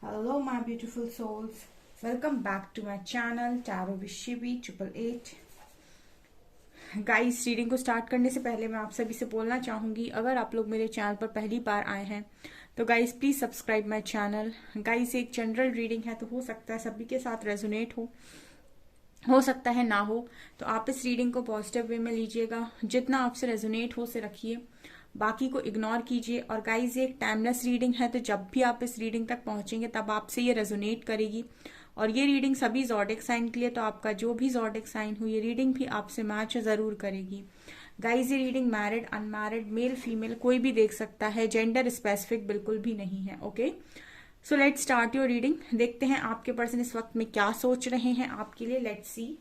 Hello, my beautiful souls. Welcome back to my channel Tarot with Shivi 888. Guys, reading को start करने से पहले मैं आप सभी से बोलना चाहूंगी, अगर आप लोग मेरे चैनल पर पहली बार आए हैं तो guys please subscribe my channel. Guys, एक जनरल रीडिंग है तो हो सकता है सभी के साथ रेजोनेट हो सकता है ना हो, तो आप इस रीडिंग को पॉजिटिव वे में लीजिएगा। जितना आपसे रेजोनेट हो उसे रखिए, बाकी को इग्नोर कीजिए। और गाइज, ये एक टाइमलेस रीडिंग है, तो जब भी आप इस रीडिंग तक पहुंचेंगे तब आपसे ये रेजोनेट करेगी। और ये रीडिंग सभी ज़ोडिक साइन के लिए, तो आपका जो भी ज़ोडिक साइन हो ये रीडिंग भी आपसे मैच जरूर करेगी। गाइज, ये reading married, unmarried, male female कोई भी देख सकता है, जेंडर स्पेसिफिक बिल्कुल भी नहीं है। Okay, so let's start your reading. देखते हैं आपके पर्सन इस वक्त में क्या सोच रहे हैं आपके लिए। Let's see.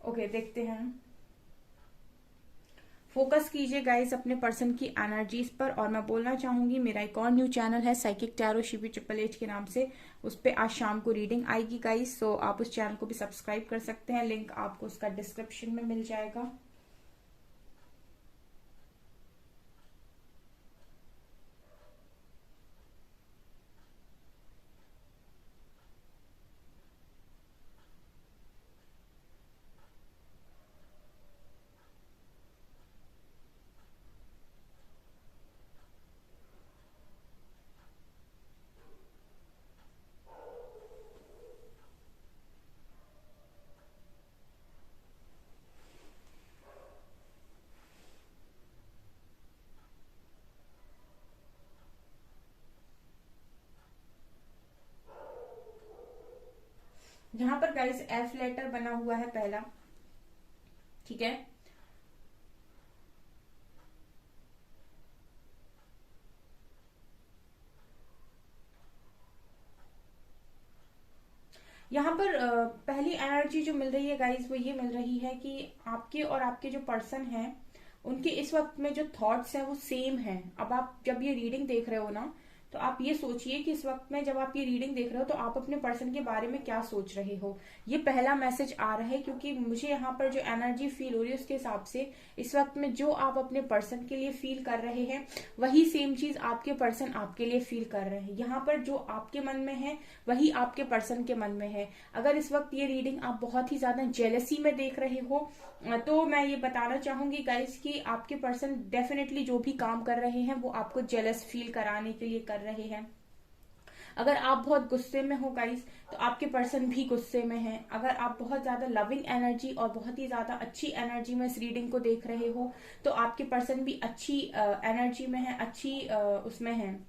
ओके, देखते हैं। फोकस कीजिए गाइस अपने पर्सन की एनर्जीज पर। और मैं बोलना चाहूंगी, मेरा एक और न्यू चैनल है साइकिक टैरो शिवी 888 के नाम से, उस पर आज शाम को रीडिंग आएगी गाइस, सो आप उस चैनल को भी सब्सक्राइब कर सकते हैं, लिंक आपको उसका डिस्क्रिप्शन में मिल जाएगा। यहाँ पर गाइस एफ लेटर बना हुआ है पहला, ठीक है। यहाँ पर पहली एनर्जी जो मिल रही है गाइस वो ये मिल रही है कि आपके और आपके जो पर्सन है उनके इस वक्त में जो थॉट्स है वो सेम है। अब आप जब ये रीडिंग देख रहे हो ना, तो आप ये सोचिए कि इस वक्त में जब आप ये रीडिंग देख रहे हो तो आप अपने पर्सन के बारे में क्या सोच रहे हो। ये पहला मैसेज आ रहा है, क्योंकि मुझे यहाँ पर जो एनर्जी फील हो रही है उसके हिसाब से इस वक्त में जो आप अपने पर्सन के लिए फील कर रहे हैं वही सेम चीज आपके पर्सन आपके लिए फील कर रहे हैं। यहाँ पर जो आपके मन में है वही आपके पर्सन के मन में है। अगर इस वक्त ये रीडिंग आप बहुत ही ज्यादा जेलसी में देख रहे हो तो मैं ये बताना चाहूंगी गाइस कि आपके पर्सन डेफिनेटली जो भी काम कर रहे हैं वो आपको जेलस फील कराने के लिए कर रहे हैं। अगर आप बहुत गुस्से में हो गाइस तो आपके पर्सन भी गुस्से में हैं। अगर आप बहुत ज्यादा लविंग एनर्जी और बहुत ही ज्यादा अच्छी एनर्जी में इस रीडिंग को देख रहे हो तो आपके पर्सन भी अच्छी एनर्जी में है, अच्छी उसमें है।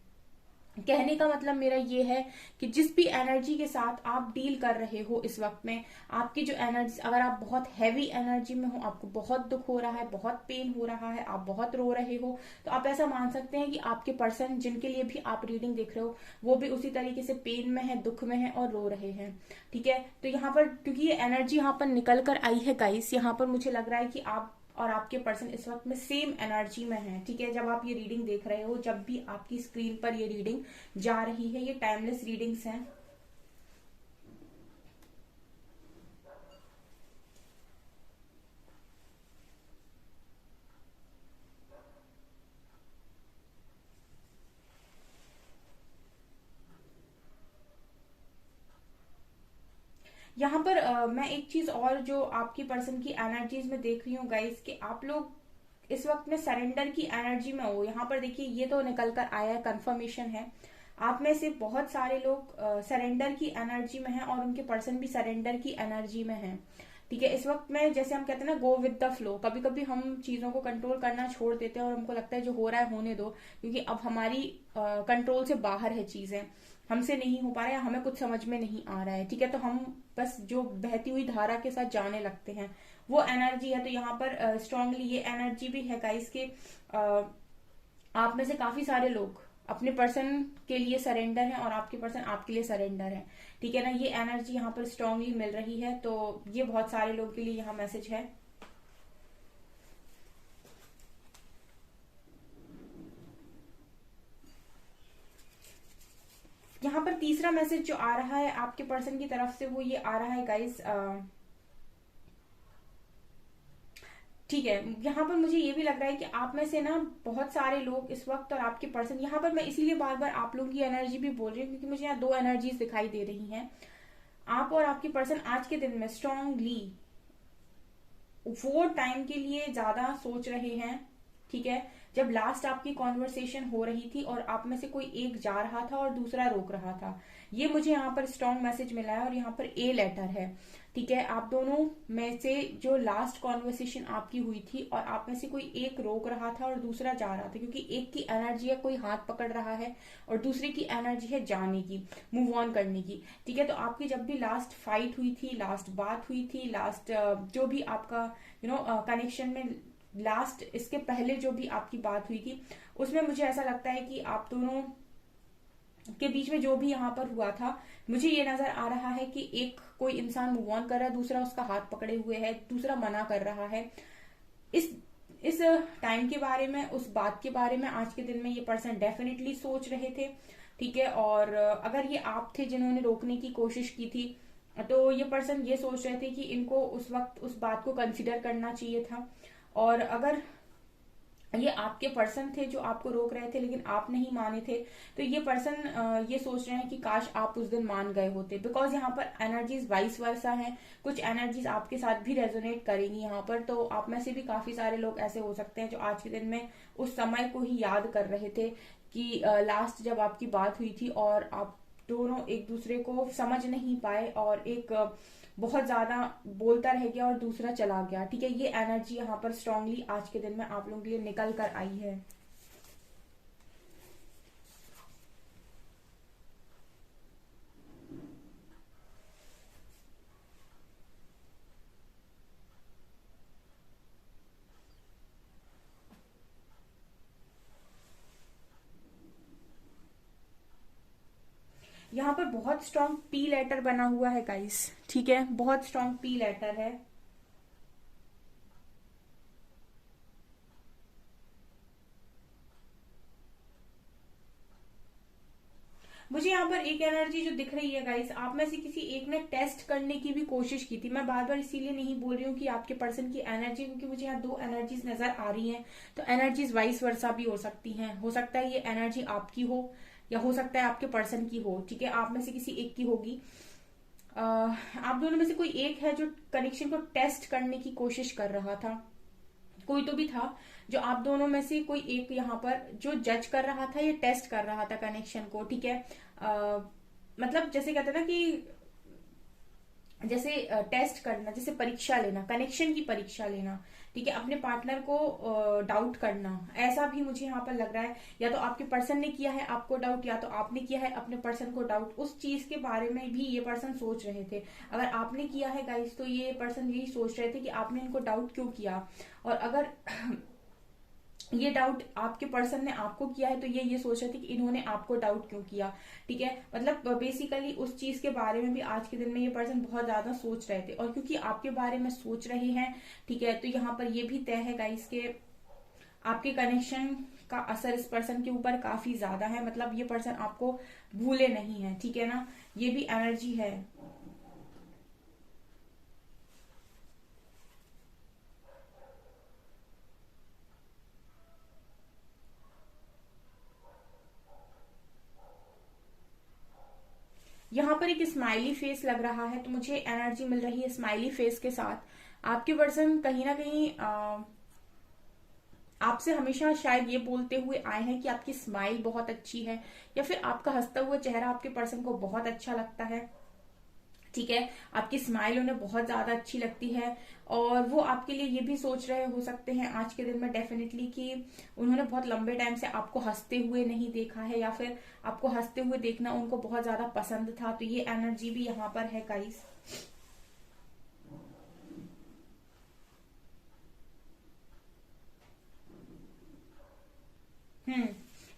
कहने का मतलब मेरा ये है कि जिस भी एनर्जी के साथ आप डील कर रहे हो इस वक्त में, आपकी जो एनर्जी, अगर आप बहुत हैवी एनर्जी में हो, आपको बहुत दुख हो रहा है, बहुत पेन हो रहा है, आप बहुत रो रहे हो, तो आप ऐसा मान सकते हैं कि आपके पर्सन जिनके लिए भी आप रीडिंग देख रहे हो वो भी उसी तरीके से पेन में है, दुख में है और रो रहे हैं, ठीक है। तो यहाँ पर क्योंकि ये एनर्जी यहाँ पर निकल कर आई है गाइस, यहाँ पर मुझे लग रहा है कि आप और आपके पर्सन इस वक्त में सेम एनर्जी में है, ठीक है। जब आप ये रीडिंग देख रहे हो, जब भी आपकी स्क्रीन पर ये रीडिंग जा रही है, ये टाइमलेस रीडिंग्स हैं। यहाँ पर मैं एक चीज और जो आपकी पर्सन की एनर्जीज में देख रही हूँ गाइस, कि आप लोग इस वक्त में सरेंडर की एनर्जी में हो। यहाँ पर देखिए, ये तो निकल कर आया है, कंफर्मेशन है। आप में से बहुत सारे लोग सरेंडर की एनर्जी में हैं और उनके पर्सन भी सरेंडर की एनर्जी में हैं, ठीक है। इस वक्त में जैसे हम कहते हैं ना, गो विद द फ्लो, कभी कभी हम चीजों को कंट्रोल करना छोड़ देते हैं और हमको लगता है जो हो रहा है होने दो, क्योंकि अब हमारी कंट्रोल से बाहर है चीजें, हमसे नहीं हो पा रहा है, हमें कुछ समझ में नहीं आ रहा है, ठीक है। तो हम बस जो बहती हुई धारा के साथ जाने लगते हैं, वो एनर्जी है। तो यहाँ पर स्ट्रांगली ये एनर्जी भी है गाइस के आप में से काफी सारे लोग अपने पर्सन के लिए सरेंडर हैं और आपके पर्सन आपके लिए सरेंडर है, ठीक है ना। ये एनर्जी यहाँ पर स्ट्रांगली मिल रही है, तो ये बहुत सारे लोगों के लिए यहाँ मैसेज है। यहाँ पर तीसरी तीसरा मैसेज जो आ रहा है आपके पर्सन की तरफ से वो ये आ रहा है गाइस, ठीक है, यहाँ पर मुझे ये भी लग रहा है कि आप में से ना बहुत सारे लोग इस वक्त और आपके पर्सन, यहाँ पर मैं इसीलिए बार बार आप लोगों की एनर्जी भी बोल रही हूँ क्योंकि मुझे यहाँ दो एनर्जीज दिखाई दे रही हैं। आप और आपके पर्सन आज के दिन में स्ट्रांगली वो टाइम के लिए ज्यादा सोच रहे हैं, ठीक है, जब लास्ट आपकी कॉन्वर्सेशन हो रही थी और आप में से कोई एक जा रहा था और दूसरा रोक रहा था। ये मुझे यहाँ पर स्ट्रॉन्ग मैसेज मिला है और यहाँ पर ए लेटर है, ठीक है। आप दोनों में से जो लास्ट कॉन्वर्सेशन आपकी हुई थी और आप में से कोई एक रोक रहा था और दूसरा जा रहा था, क्योंकि एक की एनर्जी है कोई हाथ पकड़ रहा है और दूसरे की एनर्जी है जाने की, मूव ऑन करने की, ठीक है। तो आपकी जब भी लास्ट फाइट हुई थी, लास्ट बात हुई थी, लास्ट जो भी आपका कनेक्शन में लास्ट इसके पहले जो भी आपकी बात हुई थी, उसमें मुझे ऐसा लगता है कि आप दोनों के बीच में जो भी यहाँ पर हुआ था, मुझे ये नजर आ रहा है कि एक कोई इंसान मूव ऑन कर रहा है, दूसरा उसका हाथ पकड़े हुए है, दूसरा मना कर रहा है। इस टाइम के बारे में, उस बात के बारे में आज के दिन में ये पर्सन डेफिनेटली सोच रहे थे, ठीक है। और अगर ये आप थे जिन्होंने रोकने की कोशिश की थी, तो ये पर्सन ये सोच रहे थे कि इनको उस वक्त उस बात को कंसिडर करना चाहिए था। और अगर ये आपके पर्सन थे जो आपको रोक रहे थे लेकिन आप नहीं माने थे, तो ये पर्सन ये सोच रहे हैं कि काश आप उस दिन मान गए होते, बिकॉज यहाँ पर एनर्जीज वाइस वर्सा हैं। कुछ एनर्जीज आपके साथ भी रेजोनेट करेंगी यहाँ पर। तो आप में से भी काफी सारे लोग ऐसे हो सकते हैं जो आज के दिन में उस समय को ही याद कर रहे थे कि लास्ट जब आपकी बात हुई थी और आप दोनों एक दूसरे को समझ नहीं पाए और एक बहुत ज्यादा बोलता रह गया और दूसरा चला गया, ठीक है। ये एनर्जी यहाँ पर स्ट्रांगली आज के दिन में आप लोगों के लिए निकल कर आई है। यहाँ पर बहुत स्ट्रांग पी लेटर बना हुआ है गाइस, ठीक है, बहुत स्ट्रांग पी लेटर है। मुझे यहाँ पर एक एनर्जी जो दिख रही है गाइस, आप में से किसी एक ने टेस्ट करने की भी कोशिश की थी। मैं बार बार इसीलिए नहीं बोल रही हूँ कि आपके पर्सन की एनर्जी, क्योंकि मुझे यहाँ दो एनर्जीज नजर आ रही हैं। तो एनर्जीज वाइस वर्सा भी हो सकती हैं, हो सकता है ये एनर्जी आपकी हो या हो सकता है आपके पर्सन की हो, ठीक है। आप में से किसी एक की होगी। आप दोनों में से कोई एक है जो कनेक्शन को टेस्ट करने की कोशिश कर रहा था। कोई तो भी था जो आप दोनों में से कोई एक यहाँ पर जो जज कर रहा था या टेस्ट कर रहा था कनेक्शन को, ठीक है। मतलब जैसे कहते हैं ना कि जैसे टेस्ट करना, जैसे परीक्षा लेना, कनेक्शन की परीक्षा लेना, ठीक है, अपने पार्टनर को डाउट करना, ऐसा भी मुझे यहाँ पर लग रहा है। या तो आपके पर्सन ने किया है आपको डाउट, या तो आपने किया है अपने पर्सन को डाउट। उस चीज के बारे में भी ये पर्सन सोच रहे थे। अगर आपने किया है गाइस, तो ये पर्सन यही सोच रहे थे कि आपने इनको डाउट क्यों किया। और अगर ये डाउट आपके पर्सन ने आपको किया है, तो ये सोच रहे थे कि इन्होंने आपको डाउट क्यों किया, ठीक है। मतलब बेसिकली उस चीज के बारे में भी आज के दिन में ये पर्सन बहुत ज्यादा सोच रहे थे। और क्योंकि आपके बारे में सोच रहे हैं, ठीक है, तो यहाँ पर ये भी तय है गाइस के आपके कनेक्शन का असर इस पर्सन के ऊपर काफी ज्यादा है। मतलब ये पर्सन आपको भूले नहीं है, ठीक है ना, ये भी एनर्जी है। यहाँ पर एक स्माइली फेस लग रहा है, तो मुझे एनर्जी मिल रही है स्माइली फेस के साथ। आपके पर्सन कहीं ना कहीं आपसे हमेशा शायद ये बोलते हुए आए हैं कि आपकी स्माइल बहुत अच्छी है, या फिर आपका हंसता हुआ चेहरा आपके पर्सन को बहुत अच्छा लगता है, ठीक है। आपकी स्माइल उन्हें बहुत ज्यादा अच्छी लगती है। और वो आपके लिए ये भी सोच रहे हो सकते हैं आज के दिन में डेफिनेटली कि उन्होंने बहुत लंबे टाइम से आपको हंसते हुए नहीं देखा है, या फिर आपको हंसते हुए देखना उनको बहुत ज्यादा पसंद था। तो ये एनर्जी भी यहाँ पर है गाइस।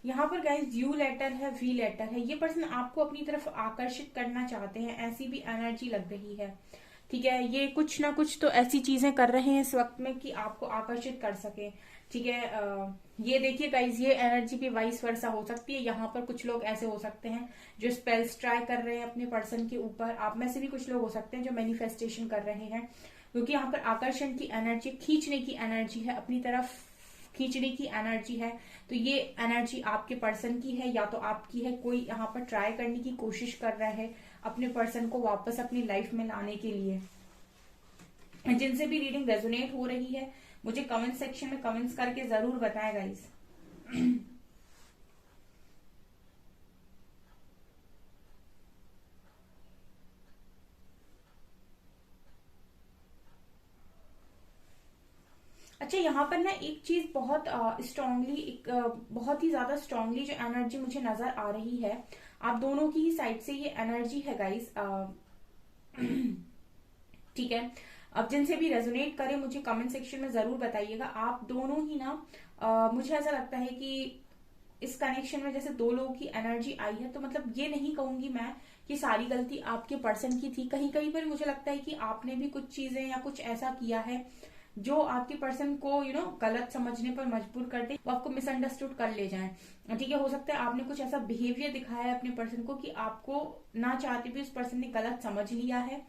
यहाँ पर गाइस यू लेटर है, वी लेटर है। ये पर्सन आपको अपनी तरफ आकर्षित करना चाहते हैं, ऐसी भी एनर्जी लग रही है, ठीक है। ये कुछ ना कुछ तो ऐसी चीजें कर रहे हैं इस वक्त में कि आपको आकर्षित कर सके, ठीक है। ये देखिए गाइज, ये एनर्जी भी वाइस वर्सा हो सकती है। यहाँ पर कुछ लोग ऐसे हो सकते हैं जो स्पेल्स ट्राई कर रहे हैं अपने पर्सन के ऊपर। आप में से भी कुछ लोग हो सकते हैं जो मैनिफेस्टेशन कर रहे हैं, क्योंकि यहाँ पर आकर्षण की एनर्जी, खींचने की एनर्जी है, अपनी तरफ खींचने की एनर्जी है। तो ये एनर्जी आपके पर्सन की है या तो आपकी है। कोई यहाँ पर ट्राई करने की कोशिश कर रहा है अपने पर्सन को वापस अपनी लाइफ में लाने के लिए। जिनसे भी रीडिंग रेजोनेट हो रही है, मुझे कमेंट सेक्शन में कमेंट्स करके जरूर बताएं गाइस। अच्छा, यहाँ पर ना एक चीज बहुत स्ट्रांगली, एक बहुत ही ज्यादा स्ट्रांगली जो एनर्जी मुझे नजर आ रही है, आप दोनों की ही साइड से ये एनर्जी है गाइस। ठीक है। अब जिनसे भी रेजोनेट करे मुझे कमेंट सेक्शन में जरूर बताइएगा। आप दोनों ही ना, मुझे ऐसा लगता है कि इस कनेक्शन में जैसे दो लोगों की एनर्जी आई है, तो मतलब ये नहीं कहूंगी मैं कि सारी गलती आपके पर्सन की थी। कहीं कहीं पर मुझे लगता है कि आपने भी कुछ चीजें या कुछ ऐसा किया है जो आपके पर्सन को गलत समझने पर मजबूर कर दे, वो आपको मिसअंडरस्टूड कर ले जाए। ठीक है, हो सकता है आपने कुछ ऐसा बिहेवियर दिखाया है अपने पर्सन को कि आपको ना चाहते भी उस पर्सन ने गलत समझ लिया है।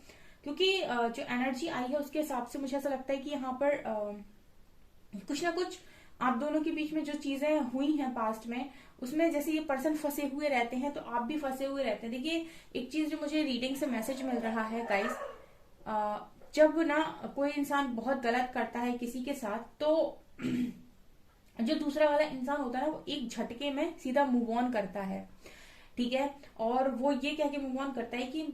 क्योंकि जो एनर्जी आई है उसके हिसाब से मुझे ऐसा लगता है कि यहाँ पर कुछ ना कुछ आप दोनों के बीच में जो चीजें हुई हैं पास्ट में, उसमें जैसे ये पर्सन फंसे हुए रहते हैं तो आप भी फंसे हुए रहते हैं। देखिए, एक चीज जो मुझे रीडिंग से मैसेज मिल रहा है गाइस, जब ना कोई इंसान बहुत गलत करता है किसी के साथ, तो जो दूसरा वाला इंसान होता है ना, वो एक झटके में सीधा मूव ऑन करता है। ठीक है, और वो ये कह के मूव ऑन करता है कि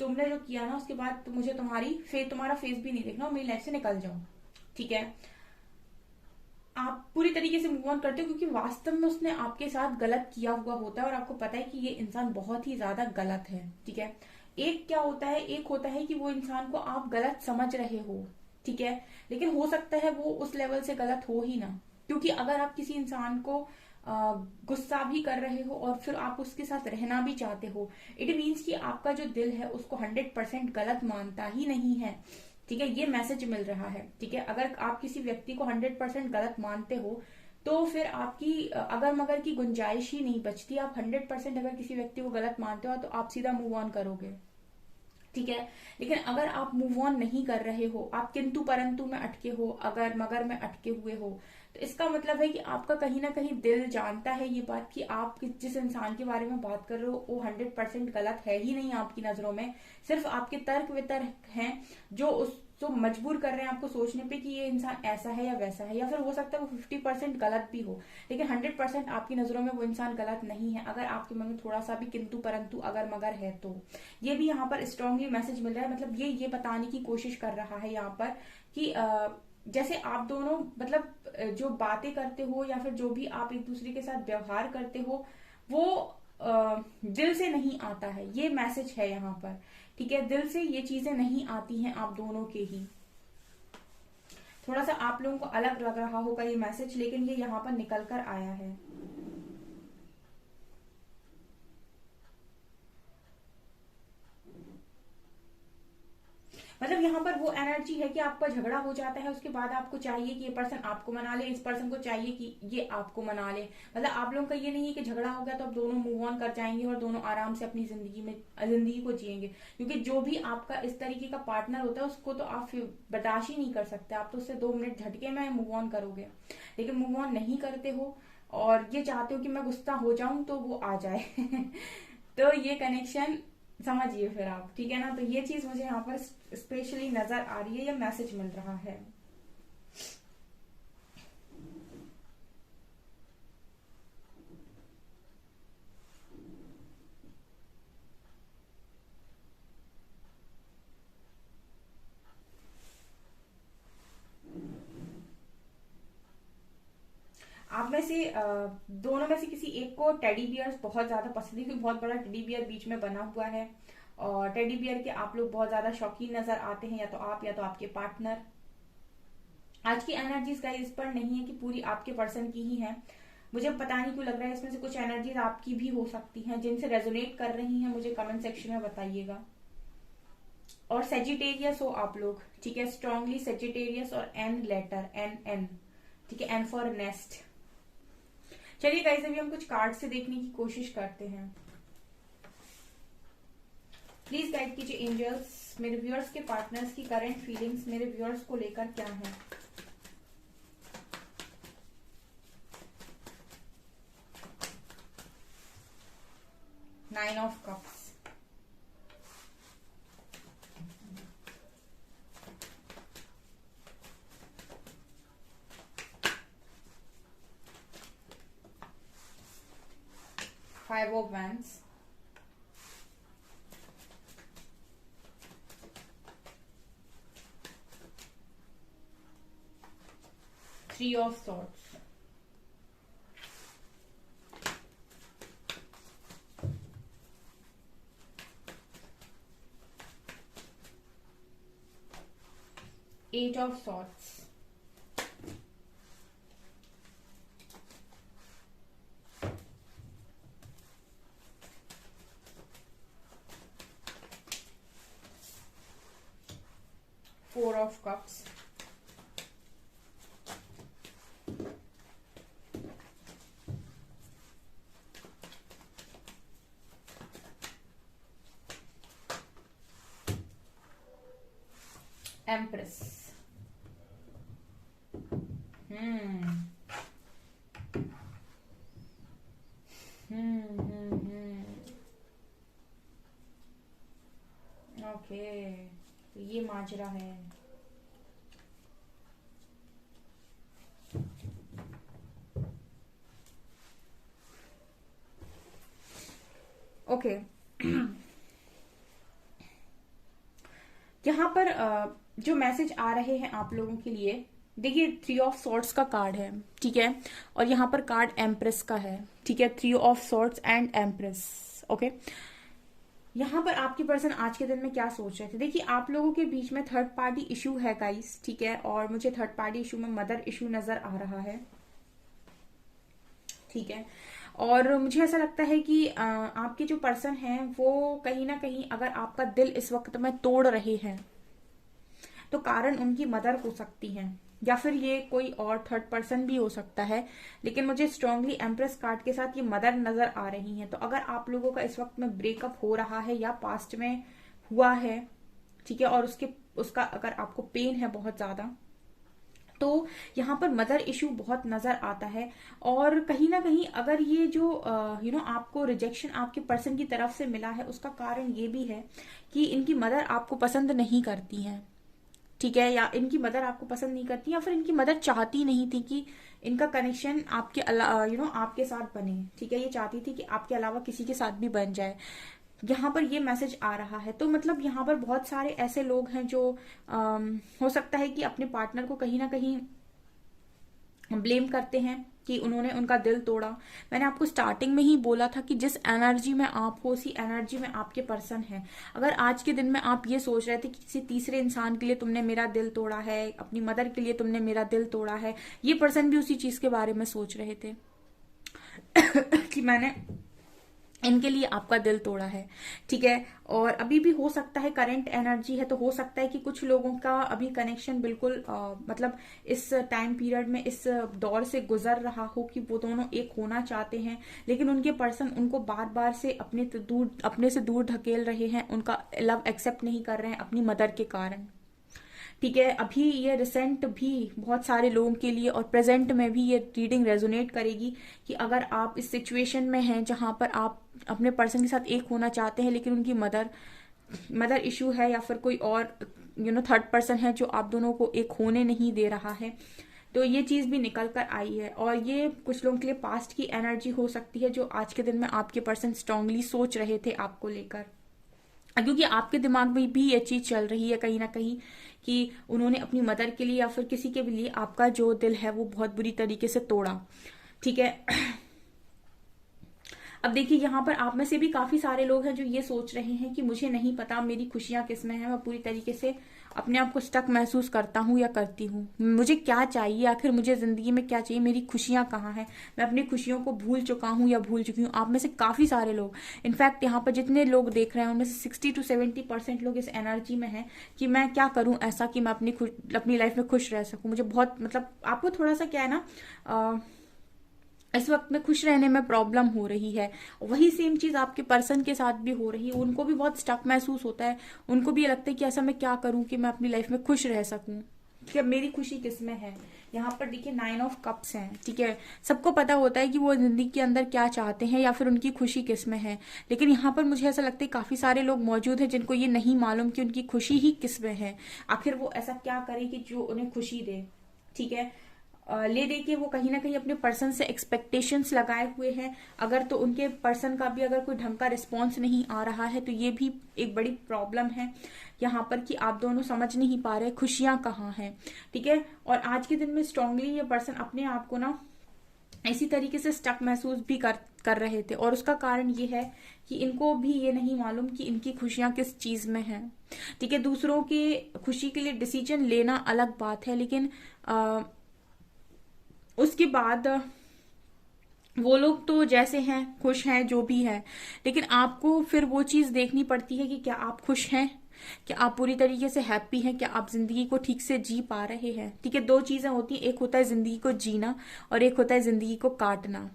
तुमने जो किया ना, उसके बाद तो मुझे तुम्हारा फेस भी नहीं देखना और मेरी लाइफ से निकल जाओ। ठीक है, आप पूरी तरीके से मूव ऑन करते हो क्योंकि वास्तव में उसने आपके साथ गलत किया हुआ होता है और आपको पता है कि ये इंसान बहुत ही ज्यादा गलत है। ठीक है, एक क्या होता है, एक होता है कि वो इंसान को आप गलत समझ रहे हो। ठीक है, लेकिन हो सकता है वो उस लेवल से गलत हो ही ना, क्योंकि अगर आप किसी इंसान को गुस्सा भी कर रहे हो और फिर आप उसके साथ रहना भी चाहते हो, इट मीन्स कि आपका जो दिल है उसको 100% गलत मानता ही नहीं है। ठीक है, ये मैसेज मिल रहा है। ठीक है, अगर आप किसी व्यक्ति को 100% गलत मानते हो तो फिर आपकी अगर मगर की गुंजाइश ही नहीं बचती। आप 100% अगर किसी व्यक्ति को गलत मानते हो तो आप सीधा मूव ऑन करोगे। ठीक है, लेकिन अगर आप मूव ऑन नहीं कर रहे हो, आप किंतु परंतु में अटके हो, अगर मगर में अटके हुए हो, तो इसका मतलब है कि आपका कहीं ना कहीं दिल जानता है ये बात कि आप जिस इंसान के बारे में बात कर रहे हो वो 100% गलत है ही नहीं आपकी नजरों में। सिर्फ आपके तर्क वितर्क हैं जो उसको मजबूर कर रहे हैं आपको सोचने पे कि ये इंसान ऐसा है या वैसा है, या फिर हो सकता है वो 50% गलत भी हो, लेकिन 100% आपकी नजरों में वो इंसान गलत नहीं है। अगर आपके मन में थोड़ा सा भी किंतु परंतु अगर मगर है तो ये भी यहाँ पर स्ट्रांगली मैसेज मिल रहा है। मतलब ये बताने की कोशिश कर रहा है यहाँ पर कि जैसे आप दोनों मतलब जो बातें करते हो या फिर जो भी आप एक दूसरे के साथ व्यवहार करते हो वो दिल से नहीं आता है, ये मैसेज है यहाँ पर। ठीक है, दिल से ये चीजें नहीं आती हैं आप दोनों के ही। थोड़ा सा आप लोगों को अलग लग रहा होगा ये मैसेज, लेकिन ये यहाँ पर निकल कर आया है। मतलब यहाँ पर वो एनर्जी है कि आपका झगड़ा हो जाता है, उसके बाद आपको चाहिए कि ये पर्सन आपको मना ले, इस पर्सन को चाहिए कि ये आपको मना ले। मतलब आप लोगों का ये नहीं है कि झगड़ा हो गया तो आप दोनों मूव ऑन कर जाएंगे और दोनों आराम से अपनी जिंदगी को जिएंगे, क्योंकि जो भी आपका इस तरीके का पार्टनर होता है उसको तो आप बर्दाश्त ही नहीं कर सकते। आप तो उससे 2 मिनट झटके में मूव ऑन करोगे, लेकिन मूव ऑन नहीं करते हो और ये चाहते हो कि मैं गुस्सा हो जाऊं तो वो आ जाए तो ये कनेक्शन समझिए फिर आप। ठीक है ना, तो ये चीज मुझे यहाँ पर स्पेशली नजर आ रही है, ये मैसेज मिल रहा है। आप में से दोनों में से किसी एक को टेडी बियर्स बहुत ज्यादा पसंद है, क्योंकि बहुत बड़ा टेडी बियर बीच में बना हुआ है और टेडी बियर के आप लोग बहुत ज्यादा शौकीन नजर आते हैं, या तो आप या तो आपके पार्टनर। आज की एनर्जीज का इस पर नहीं है कि पूरी आपके पर्सन की ही है। मुझे पता नहीं क्यों लग रहा है इसमें से कुछ एनर्जीज आपकी भी हो सकती हैं जिनसे रेजोनेट कर रही हैं, मुझे कमेंट सेक्शन में बताइएगा। और सेजिटेरियस हो आप लोग, ठीक है, स्ट्रांगली सेजिटेरियस और एन लेटर, एन एन। ठीक है, एन फॉर नेस्ट। चलिए गाइस अभी हम कुछ कार्ड से देखने की कोशिश करते हैं। प्लीज गाइड कीजिए एंजल्स, मेरे व्यूअर्स के पार्टनर्स की करंट फीलिंग्स मेरे व्यूअर्स को लेकर क्या है। Nine of cups, five of wands, three of swords, eight of swords, four of cups, empress. Hmm okay, तो ये माजरा है। ओके यहाँ पर जो मैसेज आ रहे हैं आप लोगों के लिए, देखिए थ्री ऑफ सॉर्ड्स का कार्ड है, ठीक है, और यहाँ पर कार्ड एम्प्रेस का है, ठीक है, three of swords and empress. Okay, यहाँ पर आपकी पर्सन आज के दिन में क्या सोच रहे थे। देखिए आप लोगों के बीच में थर्ड पार्टी इशू है गाइस, ठीक है, और मुझे थर्ड पार्टी इशू में मदर इशू नजर आ रहा है, ठीक है, और मुझे ऐसा लगता है कि आपके जो पर्सन हैं वो कहीं ना कहीं अगर आपका दिल इस वक्त में तोड़ रहे हैं तो कारण उनकी मदर हो सकती है, या फिर ये कोई और थर्ड पर्सन भी हो सकता है, लेकिन मुझे स्ट्रांगली एम्प्रेस कार्ड के साथ ये मदर नजर आ रही हैं। तो अगर आप लोगों का इस वक्त में ब्रेकअप हो रहा है या पास्ट में हुआ है, ठीक है, और उसका अगर आपको पेन है बहुत ज्यादा, तो यहाँ पर मदर इशू बहुत नजर आता है। और कहीं ना कहीं अगर ये जो आपको रिजेक्शन आपके पर्सन की तरफ से मिला है, उसका कारण ये भी है कि इनकी मदर आपको पसंद नहीं करती हैं, ठीक है, या इनकी मदर आपको पसंद नहीं करती, या फिर इनकी मदर चाहती नहीं थी कि इनका कनेक्शन आपके आपके साथ बने, ठीक है, ये चाहती थी कि आपके अलावा किसी के साथ भी बन जाए। यहाँ पर ये मैसेज आ रहा है, तो मतलब यहाँ पर बहुत सारे ऐसे लोग हैं जो हो सकता है कि अपने पार्टनर को कहीं ना कहीं ब्लेम करते हैं कि उन्होंने उनका दिल तोड़ा। मैंने आपको स्टार्टिंग में ही बोला था कि जिस एनर्जी में आप हो उसी एनर्जी में आपके पर्सन है। अगर आज के दिन में आप ये सोच रहे थे कि किसी तीसरे इंसान के लिए तुमने मेरा दिल तोड़ा है, अपनी मदर के लिए तुमने मेरा दिल तोड़ा है, ये पर्सन भी उसी चीज के बारे में सोच रहे थे कि मैंने इनके लिए आपका दिल तोड़ा है, ठीक है। और अभी भी हो सकता है करंट एनर्जी है, तो हो सकता है कि कुछ लोगों का अभी कनेक्शन बिल्कुल मतलब इस टाइम पीरियड में इस दौर से गुजर रहा हो कि वो दोनों एक होना चाहते हैं, लेकिन उनके पर्सन उनको बार बार से अपने से दूर ढकेल रहे हैं, उनका लव एक्सेप्ट नहीं कर रहे हैं अपनी मदर के कारण, ठीक है। अभी ये रिसेंट भी बहुत सारे लोगों के लिए और प्रेजेंट में भी ये रीडिंग रेजोनेट करेगी कि अगर आप इस सिचुएशन में हैं जहां पर आप अपने पर्सन के साथ एक होना चाहते हैं, लेकिन उनकी मदर इशू है, या फिर कोई और थर्ड पर्सन है जो आप दोनों को एक होने नहीं दे रहा है, तो ये चीज भी निकल कर आई है। और ये कुछ लोगों के लिए पास्ट की एनर्जी हो सकती है जो आज के दिन में आपके पर्सन स्ट्रांगली सोच रहे थे आपको लेकर, क्योंकि आपके दिमाग में भी ये चीज चल रही है कहीं ना कहीं कि उन्होंने अपनी मदर के लिए या फिर किसी के भी लिए आपका जो दिल है वो बहुत बुरी तरीके से तोड़ा, ठीक है। अब देखिए यहाँ पर आप में से भी काफी सारे लोग हैं जो ये सोच रहे हैं कि मुझे नहीं पता मेरी खुशियां किसमें हैं, मैं पूरी तरीके से अपने आप को स्टक महसूस करता हूँ या करती हूँ, मुझे क्या चाहिए, आखिर मुझे जिंदगी में क्या चाहिए, मेरी खुशियां कहाँ हैं, मैं अपनी खुशियों को भूल चुका हूँ या भूल चुकी हूँ। आप में से काफी सारे लोग, इनफैक्ट यहाँ पर जितने लोग देख रहे हैं उनमें से 60 to 70% लोग इस एनर्जी में हैं कि मैं क्या करूँ ऐसा कि मैं अपनी लाइफ में खुश रह सकूँ। मुझे बहुत मतलब आपको थोड़ा सा क्या है ना, इस वक्त में खुश रहने में प्रॉब्लम हो रही है। वही सेम चीज आपके पर्सन के साथ भी हो रही है, उनको भी बहुत स्टक महसूस होता है, उनको भी ये लगता है कि ऐसा मैं क्या करूं कि मैं अपनी लाइफ में खुश रह सकूं, कि मेरी खुशी किसमें है। यहाँ पर देखिए 9 of Cups हैं, ठीक है। सबको पता होता है कि वो जिंदगी के अंदर क्या चाहते हैं या फिर उनकी खुशी किसमें है, लेकिन यहाँ पर मुझे ऐसा लगता है काफी सारे लोग मौजूद हैं जिनको ये नहीं मालूम कि उनकी खुशी ही किसमें है, आखिर वो ऐसा क्या करे कि जो उन्हें खुशी दे, ठीक है। ले दे के वो कहीं ना कहीं अपने पर्सन से एक्सपेक्टेशंस लगाए हुए हैं, अगर तो उनके पर्सन का भी अगर कोई ढंग का रिस्पॉन्स नहीं आ रहा है तो ये भी एक बड़ी प्रॉब्लम है यहाँ पर कि आप दोनों समझ नहीं पा रहे खुशियां कहाँ हैं, ठीक है। और आज के दिन में स्ट्रांगली ये पर्सन अपने आप को ना इसी तरीके से स्टक महसूस भी कर रहे थे, और उसका कारण ये है कि इनको भी ये नहीं मालूम कि इनकी खुशियां किस चीज में हैं, ठीक है। दूसरों की खुशी के लिए डिसीजन लेना अलग बात है, लेकिन उसके बाद वो लोग तो जैसे हैं खुश हैं जो भी है, लेकिन आपको फिर वो चीज देखनी पड़ती है कि क्या आप खुश हैं, क्या आप पूरी तरीके से हैप्पी हैं, क्या आप जिंदगी को ठीक से जी पा रहे हैं, ठीक है। दो चीजें होती हैं, एक होता है जिंदगी को जीना और एक होता है जिंदगी को काटना,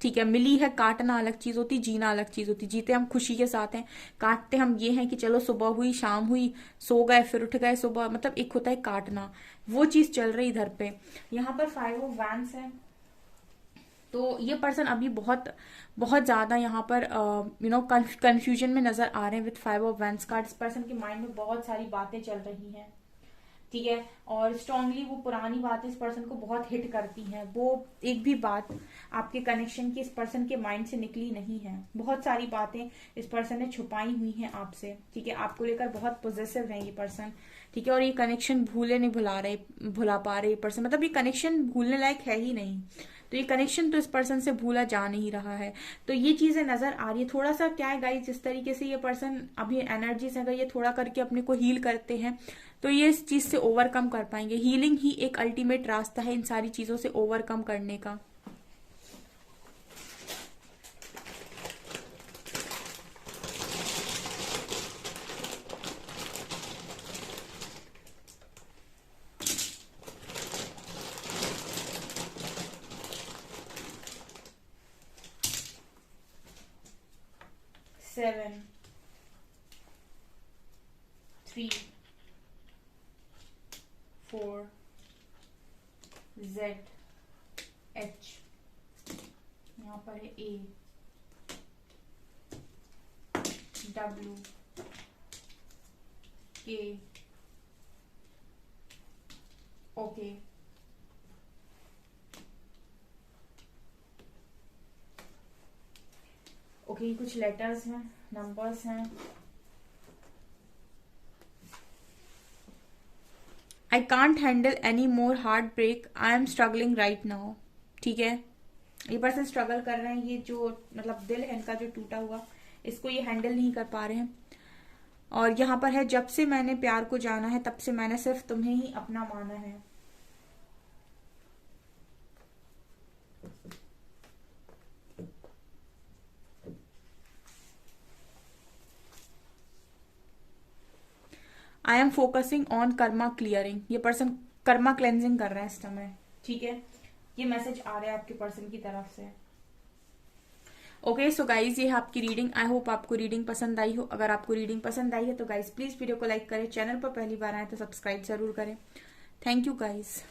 ठीक है। मिली है, काटना अलग चीज होती, जीना अलग चीज होती। जीते हम खुशी के साथ हैं, काटते हम ये हैं कि चलो सुबह हुई शाम हुई सो गए फिर उठ गए सुबह, मतलब एक होता है काटना, वो चीज चल रही इधर पे। यहाँ पर 5 of Wands है, तो ये पर्सन अभी बहुत बहुत ज्यादा यहाँ पर कंफ्यूजन में नजर आ रहे हैं विद 5 of Wands कार्ड। इस पर्सन के माइंड में बहुत सारी बातें चल रही हैं, ठीक है। और स्ट्रांगली वो पुरानी बातें इस पर्सन को बहुत हिट करती हैं, वो एक भी बात आपके कनेक्शन की इस पर्सन के माइंड से निकली नहीं है। बहुत सारी बातें इस पर्सन ने छुपाई हुई हैं आपसे, ठीक है। आपको लेकर बहुत पॉजिटिव है ये पर्सन, ठीक है। और ये कनेक्शन भुला पा रहे पर्सन, मतलब ये कनेक्शन भूलने लायक है ही नहीं, तो ये कनेक्शन तो इस पर्सन से भूला जा नहीं रहा है। तो ये चीजें नजर आ रही है। थोड़ा सा क्या है गाइस, जिस तरीके से ये पर्सन अभी एनर्जी से अगर ये थोड़ा करके अपने को हील करते हैं तो ये इस चीज से ओवरकम कर पाएंगे। हीलिंग ही एक अल्टीमेट रास्ता है इन सारी चीजों से ओवरकम करने का। Seven, 3, 4, Z, H, यहाँ पर है A, W, K, OK, okay कुछ लेटर्स हैं, नंबर्स हैं। I can't handle any more heartbreak, I am struggling right now, ठीक है। ये पर्सन स्ट्रगल कर रहे हैं, ये जो मतलब दिल है इनका जो टूटा हुआ, इसको ये हैंडल नहीं कर पा रहे हैं। और यहाँ पर है, जब से मैंने प्यार को जाना है तब से मैंने सिर्फ तुम्हें ही अपना माना है। I am focusing on Karma clearing, ये पर्सन कर्मा क्लेंजिंग कर रहा है इस समय, ठीक है। ये मैसेज आ रहा है आपके पर्सन की तरफ से। ओके सो गाइज, ये है आपकी रीडिंग। आई होप आपको रीडिंग पसंद आई हो। अगर आपको रीडिंग पसंद आई है तो गाइज प्लीज वीडियो को लाइक करें, चैनल पर पहली बार आए तो सब्सक्राइब जरूर करें। Thank you guys.